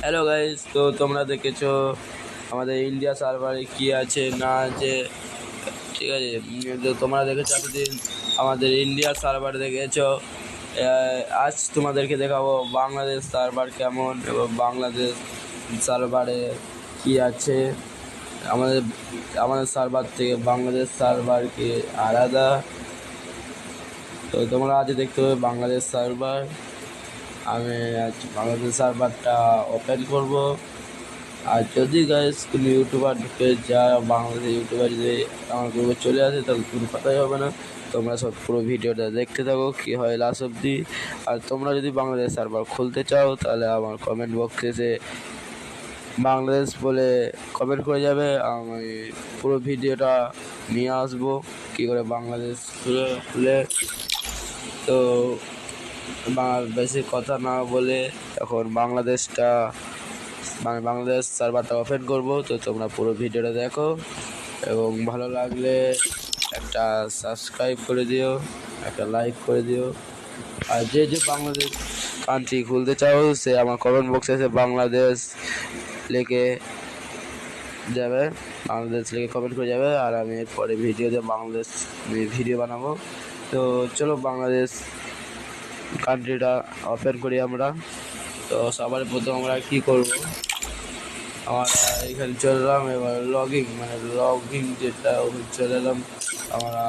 Hello guys, তো তোমরা দেখেছো আমাদের ইন্ডিয়া সার্ভারে কি আছে না আছে, ঠিক আছে। তো তোমরা দেখেছো এতদিন আমাদের ইন্ডিয়া সার্ভার দেখেছো। আজ তোমাদেরকে দেখাবো বাংলাদেশ সার্ভার কেমন এবং বাংলাদেশ সার্ভারে কি আছে। আমাদের আমাদের সার্ভার থেকে বাংলাদেশ সার্ভার কি আলাদা। তো তোমরা আজ দেখতে পাবে বাংলাদেশ সার্ভার। আমি আজ বাংলাদেশ সার্ভারটা ওপেন করব। আর যদি গাইস কোনো ইউটিউবার ঢুকে যারা বাংলাদেশের ইউটিউবার যদি আমার গ্রুপে চলে আসে তাহলে কোনো কথাই হবে না। তোমরা সব পুরো ভিডিওটা দেখতে থাকো কী হয় লাস্ট অবধি। আর তোমরা যদি বাংলাদেশ সার্ভার খুলতে চাও তাহলে আমার কমেন্ট বক্সে এসে বাংলাদেশ বলে কমেন্ট করে যাবে। আমি পুরো ভিডিওটা নিয়ে আসবো কী করে বাংলাদেশ খুলে। তো বেশি কথা না বলে এখন বাংলাদেশ সার্ভারটা ওপেন করব। তো তোমরা পুরো ভিডিওটা দেখো এবং ভালো লাগলে একটা সাবস্ক্রাইব করে দিও, একটা লাইক করে দিও। আর যে বাংলাদেশ কান্ট্রি খুলতে চাও সে আমার কমেন্ট বক্সে এসে বাংলাদেশ লিখে যাবে, বাংলাদেশ লিখে কমেন্ট করে যাবে। আর আমি এরপরে ভিডিওতে বাংলাদেশ ভিডিও বানাবো। তো চলো বাংলাদেশ কান্ট্রিটা ওপেন করি আমরা। তো সবার প্রথম আমরা কি করব, আমরা এখানে চলে এলাম। এবার লগিং যেটা চলে এলাম আমরা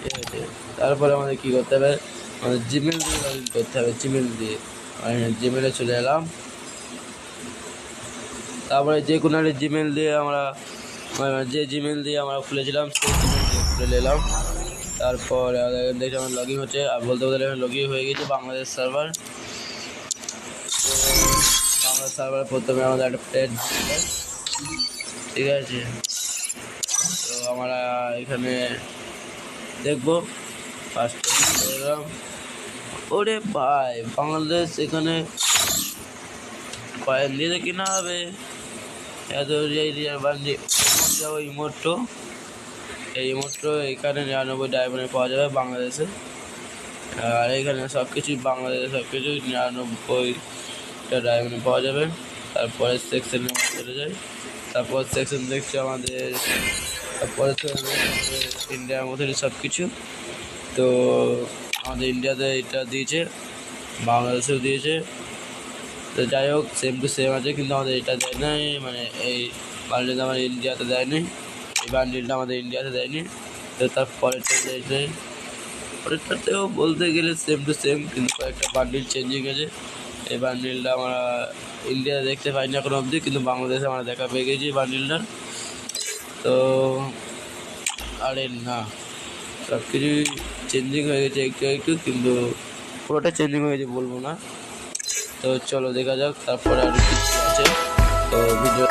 ঠিক আছে। তারপরে আমাদের কী করতে হবে, আমাদের জিমেল দিয়ে লগ ইন করতে হবে। জিমেলে চলে এলাম। তারপরে যে কোনো একটা জিমেল দিয়ে আমরা যে জিমেল দিয়ে আমরা খুলেছিলাম সেই জিমেল দিয়ে খুলে নিলাম। তারপর দেখি আমার লগ ইন হচ্ছে। আর বলতে এখানে লগ ইন হয়ে গেছে বাংলাদেশ সার্ভার। তো বাংলাদেশ সার্ভারে প্রথমে আমাদের একটা পেজ, ঠিক আছে। তো আমরা এখানে দেখবো ফার্স্ট এলাম। ওরে ভাই, বাংলাদেশ এখানে কয়েন দিয়ে কিনা হবে এত বান্ডি ইমোটো। এই ইমোটো এখানে 99 ডায়মন্ডে পাওয়া যাবে বাংলাদেশে। আর এখানে সব কিছুই বাংলাদেশে সব কিছু 99টা ডায়মন্ডে পাওয়া যাবে। তারপরে সেকশনে চলে যায়। তারপর সেকশন দেখছি আমাদের ইন্ডিয়ার মধ্যে সব কিছু। তো আমাদের ইন্ডিয়াতে এটা দিয়েছে, বাংলাদেশেও দিয়েছে। তো যাই হোক সেম টু সেম আছে, কিন্তু আমাদের এটা দেয় নাই, মানে এই বান্ডিলটা আমাদের ইন্ডিয়াতে দেয়নি, এই বান্ডিলটা আমাদের ইন্ডিয়াতে দেয়নি। তো তারপরেরটা দিয়েছে, পরেরটাতেও বলতে গেলে সেম টু সেম, কিন্তু কয়েকটা বান্ডিল চেঞ্জিং আছে। এই বান্ডিলটা আমরা ইন্ডিয়াতে দেখতে পাইনি এখন অবধি, কিন্তু বাংলাদেশে আমরা দেখা পেয়ে গেছি বান্ডিলটা। তো আরে না, সব কিছুই চেঞ্জিং হয়ে গেছে একটু একটু, কিন্তু পুরোটা চেঞ্জিং হয়ে গেছে বলবো না। তো চলো দেখা যাক তারপরে আর কিছু আছে। তো video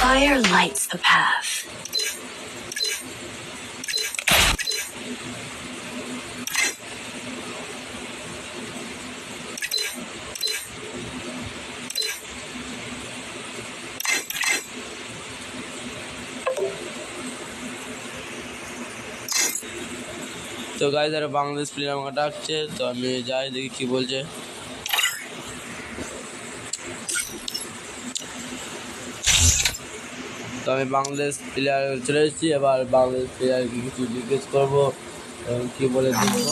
Fire lights the path. তো গাইজ আর বাংলাদেশ প্লেয়ার আমাকে ডাকছে, তো আমি যাই দেখি কি বলছে। তো আমি বাংলাদেশ প্লেয়ার চলে এসেছি। এবার বাংলাদেশ প্লেয়ারকে কিছু জিজ্ঞেস করবো এবং কী বলে দেখবো।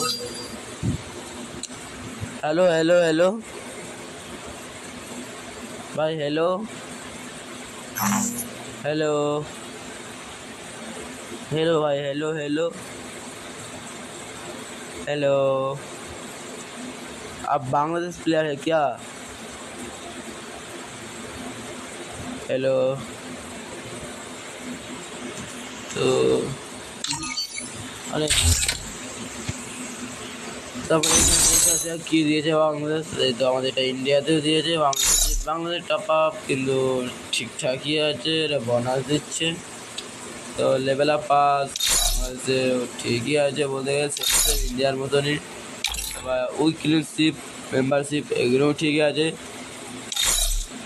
হ্যালো হ্যালো হ্যালো ভাই, হ্যালো हेलो हेलो भाई, हेलो हेलो हेलो। आप बांग्लादेश प्लेयर है क्या? हेलो। तो अरे তারপরে কি দিয়েছে বাংলাদেশ, এই তো আমাদের এটা ইন্ডিয়াতেও দিয়েছে। বাংলাদেশ টপ আপ কিন্তু ঠিকঠাকই আছে, এটা বোনাস দিচ্ছে। তো লেভেল আপ পাস বাংলাদেশে ঠিকই আছে বলতে গেলে, ইন্ডিয়ার মতনই। উইকলিশিপ মেম্বারশিপ এগুলোও ঠিকই আছে।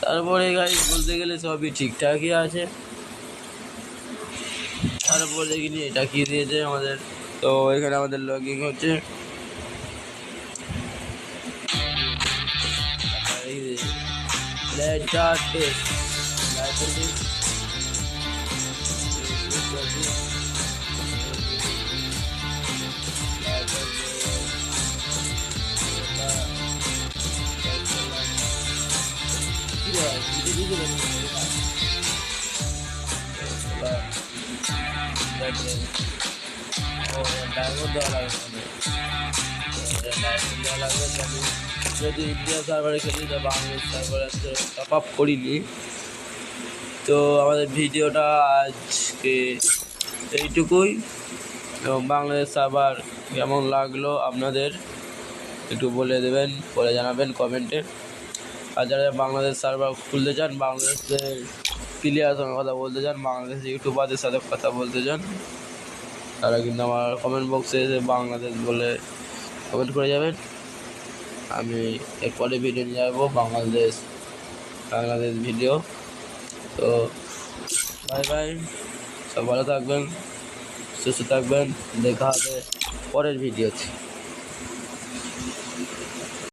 তারপরে গাইস বলতে গেলে সবই ঠিকঠাকই আছে। তারপর দেখিনি এটা কি দিয়েছে আমাদের, তো এখানে আমাদের লগইন হচ্ছে। লেটার টেস্ট ডায়মন্ড দেওয়া লাগবে, যদি ইন্ডিয়া সার্ভারে খেলি তো বাংলাদেশ সার্ভারে টপ আপ করিনি। তো আমাদের ভিডিওটা আজকে এইটুকুই, এবং বাংলাদেশ সার্ভার কেমন লাগলো আপনাদের একটু বলে দেবেন, বলে জানাবেন কমেন্টে। আর যারা বাংলাদেশ সার্ভার খুলতে চান, বাংলাদেশের প্লেয়ারের সঙ্গে কথা বলতে চান, বাংলাদেশের ইউটিউবারদের সাথে কথা বলতে চান, তারা কিন্তু আমার কমেন্ট বক্সে এসে বাংলাদেশ বলে কমেন্ট করে যাবেন। আমি এরপরে ভিডিও নিয়ে যাবো বাংলাদেশ ভিডিও। তো বাই বাই, সব ভালো থাকবেন, সুস্থ থাকবেন, দেখা হবে পরের ভিডিওতে।